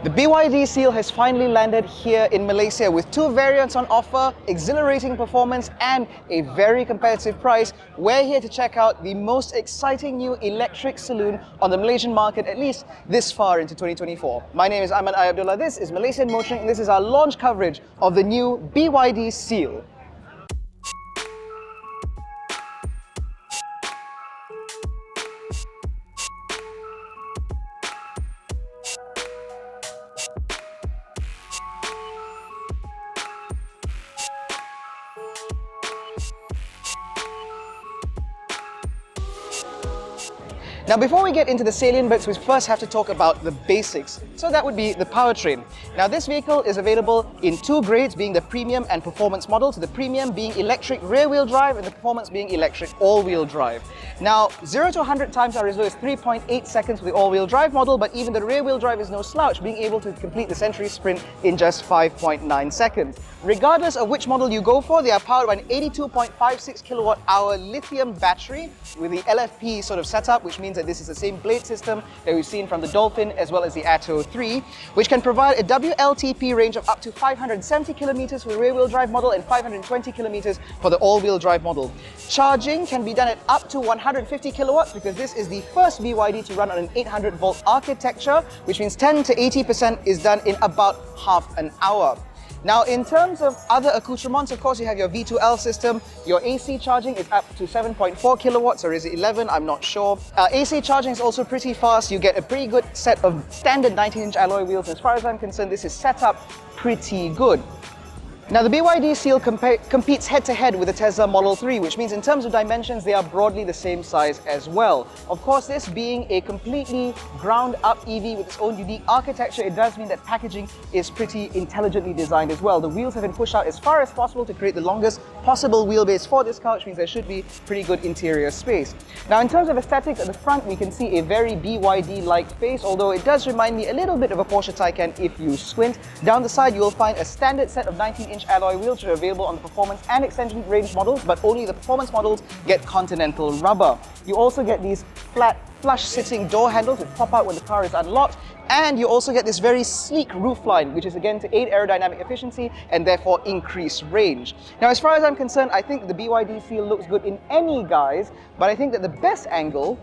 The BYD Seal has finally landed here in Malaysia with two variants on offer, exhilarating performance and a very competitive price. We're here to check out the most exciting new electric saloon on the Malaysian market, at least this far into 2024. My name is AIMAN ABDULLAH, this is Malaysian Motoring, and this is our launch coverage of the new BYD Seal. Now, before we get into the salient bits, we first have to talk about the basics. So that would be the powertrain. Now, this vehicle is available in two grades, being the premium and performance model, so the premium being electric rear-wheel drive and the performance being electric all-wheel drive. Now, 0 to 100 times our result is 3.8 seconds for the all-wheel drive model, but even the rear-wheel drive is no slouch, being able to complete the Century Sprint in just 5.9 seconds. Regardless of which model you go for, they are powered by an 82.56 kilowatt-hour lithium battery with the LFP sort of setup, which means that this is the same blade system that we've seen from the Dolphin as well as the Atto 3, which can provide a WLTP range of up to 570 kilometers for the rear-wheel drive model and 520 kilometers for the all-wheel drive model. Charging can be done at up to 150 kilowatts because this is the first BYD to run on an 800 volt architecture, which means 10 to 80% is done in about half an hour. Now, in terms of other accoutrements, of course, you have your V2L system. Your AC charging is up to 7.4 kilowatts, or is it 11? I'm not sure. AC charging is also pretty fast. You get a pretty good set of standard 19-inch alloy wheels. As far as I'm concerned, this is set up pretty good. Now, the BYD Seal competes head-to-head with the Tesla Model 3, which means in terms of dimensions, they are broadly the same size as well. Of course, this being a completely ground-up EV with its own unique architecture, it does mean that packaging is pretty intelligently designed as well. The wheels have been pushed out as far as possible to create the longest possible wheelbase for this car, which means there should be pretty good interior space. Now, in terms of aesthetics, at the front, we can see a very BYD-like face, although it does remind me a little bit of a Porsche Taycan if you squint. Down the side, you will find a standard set of 19-inch alloy wheels which are available on the performance and extension range models, but only the performance models get Continental rubber. You also get these flat, flush-sitting door handles which pop out when the car is unlocked, and you also get this very sleek roofline, which is again to aid aerodynamic efficiency and therefore increase range. Now, as far as I'm concerned, I think the BYD Seal looks good in any guise, but I think that the best angle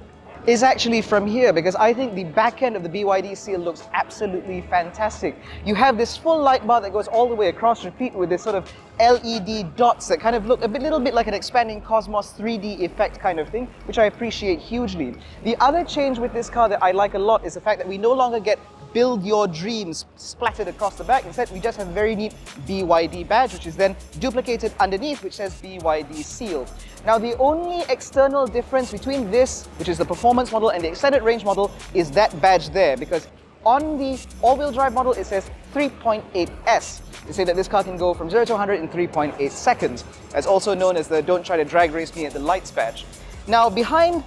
is actually from here, because I think the back end of the BYD Seal looks absolutely fantastic. You have this full light bar that goes all the way across, replete with this sort of LED dots that kind of look a little bit like an expanding Cosmos 3D effect kind of thing, which I appreciate hugely. The other change with this car that I like a lot is the fact that we no longer get "Build Your Dreams" splattered across the back. Instead, we just have a very neat BYD badge, which is then duplicated underneath, which says BYD Seal. Now, the only external difference between this, which is the performance model, and the extended range model is that badge there, because on the all-wheel drive model, it says 3.8S. They say that this car can go from 0 to 100 in 3.8 seconds. That's also known as the "Don't Try to Drag Race Me at the Lights" badge. Now, behind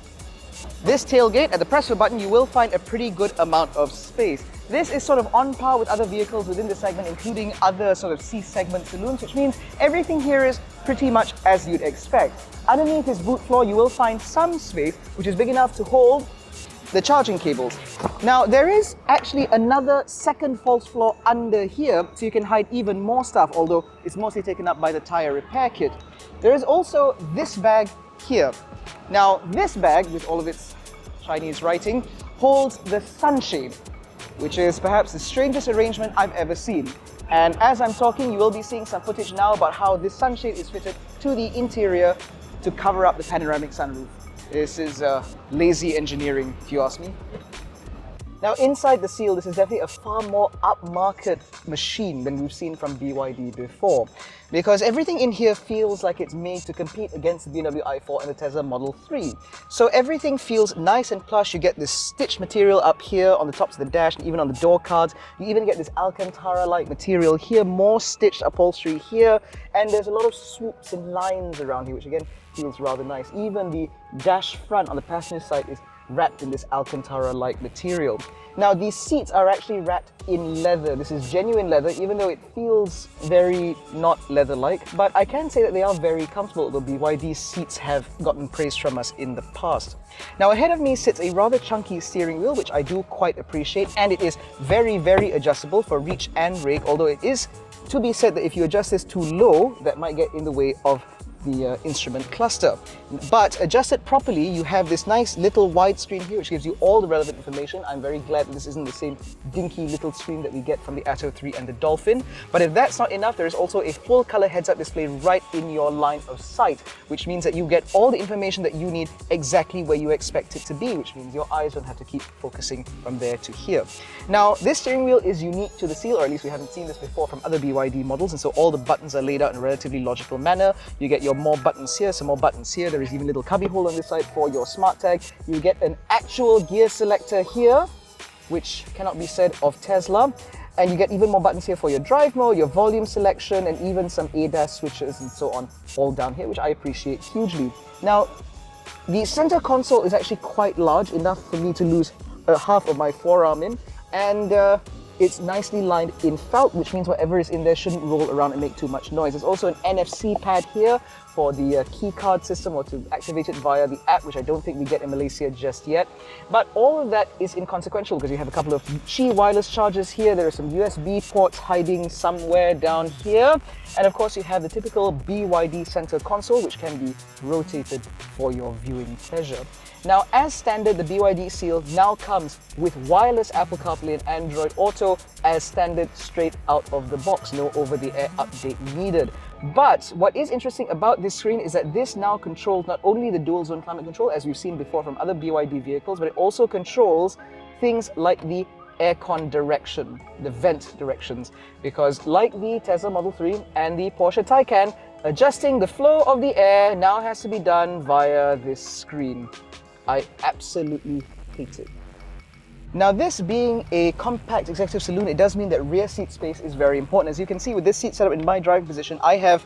this tailgate, at the press of a button, you will find a pretty good amount of space. This is sort of on par with other vehicles within the segment, including other sort of C-segment saloons, which means everything here is pretty much as you'd expect. Underneath this boot floor, you will find some space, which is big enough to hold the charging cables. Now, there is actually another second false floor under here, so you can hide even more stuff, although it's mostly taken up by the tire repair kit. There is also this bag here. Now, this bag, with all of its Chinese writing, holds the sunshade, which is perhaps the strangest arrangement I've ever seen. And as I'm talking, you will be seeing some footage now about how this sunshade is fitted to the interior to cover up the panoramic sunroof. This is lazy engineering, if you ask me. Now, inside the Seal, this is definitely a far more upmarket machine than we've seen from BYD before, because everything in here feels like it's made to compete against the BMW i4 and the Tesla Model 3. So everything feels nice and plush. You get this stitched material up here on the tops of the dash and even on the door cards. You even get this Alcantara-like material here, more stitched upholstery here, and there's a lot of swoops and lines around here, which again feels rather nice. Even the dash front on the passenger side is wrapped in this Alcantara-like material. Now, these seats are actually wrapped in leather. This is genuine leather, even though it feels very not leather-like. But I can say that they are very comfortable, although BYD seats have gotten praise from us in the past. Now, ahead of me sits a rather chunky steering wheel, which I do quite appreciate, and it is very, very adjustable for reach and rake, although it is to be said that if you adjust this too low, that might get in the way of the instrument cluster. But adjusted properly, you have this nice little wide screen here which gives you all the relevant information. I'm very glad that this isn't the same dinky little screen that we get from the Atto 3 and the Dolphin. But if that's not enough, there is also a full color heads-up display right in your line of sight, which means that you get all the information that you need exactly where you expect it to be, which means your eyes don't have to keep focusing from there to here. Now, this steering wheel is unique to the Seal, or at least we haven't seen this before from other BYD models, and so all the buttons are laid out in a relatively logical manner. You get your more buttons here, some more buttons here. There is even a little cubby hole on this side for your smart tag. You get an actual gear selector here, which cannot be said of Tesla. And you get even more buttons here for your drive mode, your volume selection, and even some ADAS switches and so on, all down here, which I appreciate hugely. Now, the center console is actually quite large, enough for me to lose half of my forearm in, and it's nicely lined in felt, which means whatever is in there shouldn't roll around and make too much noise. There's also an NFC pad here for the key card system, or to activate it via the app, which I don't think we get in Malaysia just yet. But all of that is inconsequential because you have a couple of Qi wireless chargers here. There are some USB ports hiding somewhere down here. And of course, you have the typical BYD center console, which can be rotated for your viewing pleasure. Now, as standard, the BYD Seal now comes with wireless Apple CarPlay and Android Auto as standard straight out of the box. No over-the-air update needed. But what is interesting about this screen is that this now controls not only the dual zone climate control, as we've seen before from other BYD vehicles, but it also controls things like the aircon direction, the vent directions, because like the Tesla Model 3 and the Porsche Taycan, adjusting the flow of the air now has to be done via this screen. I absolutely hate it. Now, this being a compact executive saloon, it does mean that rear seat space is very important. As you can see with this seat setup in my driving position, I have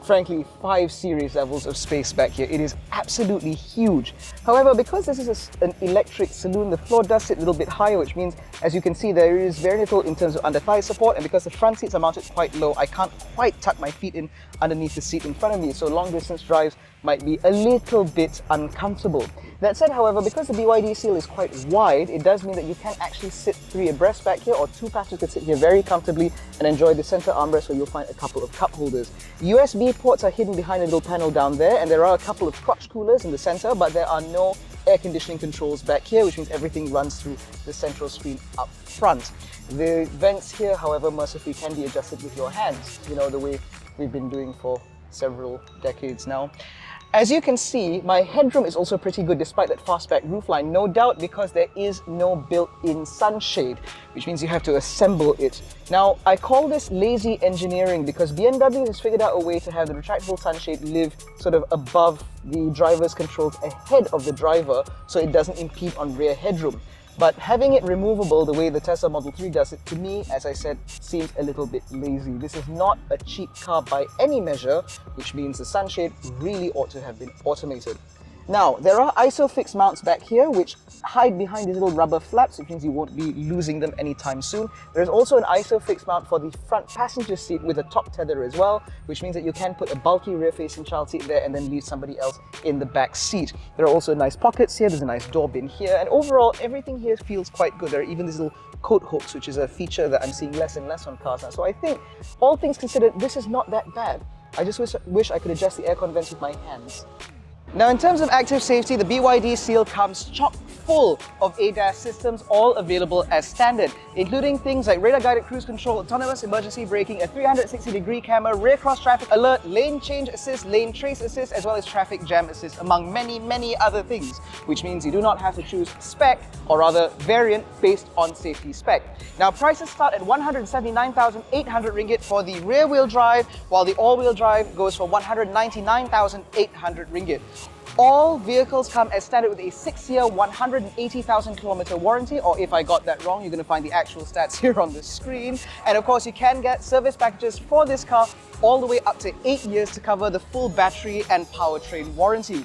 frankly 5 series levels of space back here. It is absolutely huge. However, because this is an electric saloon, the floor does sit a little bit higher, which means, as you can see, there is very little in terms of under thigh support, and because the front seats are mounted quite low, I can't quite tuck my feet in underneath the seat in front of me, so long distance drives might be a little bit uncomfortable. That said, however, because the BYD Seal is quite wide, it does mean that you can actually sit 3 abreast back here, or 2 passengers could sit here very comfortably and enjoy the center armrest where you'll find a couple of cup holders. USB ports are hidden behind a little panel down there, and there are a couple of crotch coolers in the center, but there are no air conditioning controls back here, which means everything runs through the central screen up front. The vents here, however, mercifully can be adjusted with your hands, you know, the way we've been doing for several decades now. As you can see, my headroom is also pretty good despite that fastback roofline, no doubt because there is no built-in sunshade, which means you have to assemble it. Now, I call this lazy engineering because BMW has figured out a way to have the retractable sunshade live sort of above the driver's controls ahead of the driver, so it doesn't impede on rear headroom. But having it removable the way the Tesla Model 3 does it, to me, as I said, seems a little bit lazy. This is not a cheap car by any measure, which means the sunshade really ought to have been automated. Now, there are ISOFIX mounts back here which hide behind these little rubber flaps, which means you won't be losing them anytime soon. There's also an ISOFIX mount for the front passenger seat with a top tether as well, which means that you can put a bulky rear-facing child seat there and then leave somebody else in the back seat. There are also nice pockets here, there's a nice door bin here, and overall everything here feels quite good. There are even these little coat hooks, which is a feature that I'm seeing less and less on cars now. So I think, all things considered, this is not that bad. I just wish I could adjust the aircon vents with my hands. Now, in terms of active safety, the BYD Seal comes chock full of ADAS systems, all available as standard, including things like radar-guided cruise control, autonomous emergency braking, a 360-degree camera, rear cross-traffic alert, lane change assist, lane trace assist, as well as traffic jam assist, among many, many other things, which means you do not have to choose spec, or rather variant, based on safety spec. Now, prices start at 179,800 ringgit for the rear-wheel drive, while the all-wheel drive goes for 199,800 ringgit. All vehicles come as standard with a 6-year, 180,000 kilometer warranty, or if I got that wrong, you're going to find the actual stats here on the screen. And of course, you can get service packages for this car all the way up to 8 years to cover the full battery and powertrain warranty.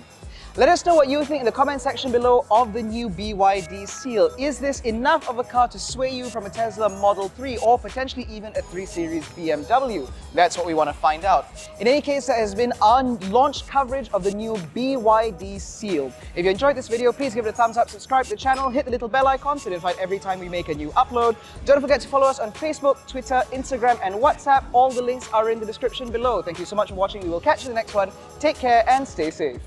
Let us know what you think in the comment section below of the new BYD Seal. Is this enough of a car to sway you from a Tesla Model 3 or potentially even a 3 Series BMW? That's what we want to find out. In any case, that has been our launch coverage of the new BYD Seal. If you enjoyed this video, please give it a thumbs up, subscribe to the channel, hit the little bell icon to be notified every time we make a new upload. Don't forget to follow us on Facebook, Twitter, Instagram and WhatsApp. All the links are in the description below. Thank you so much for watching. We will catch you in the next one. Take care and stay safe.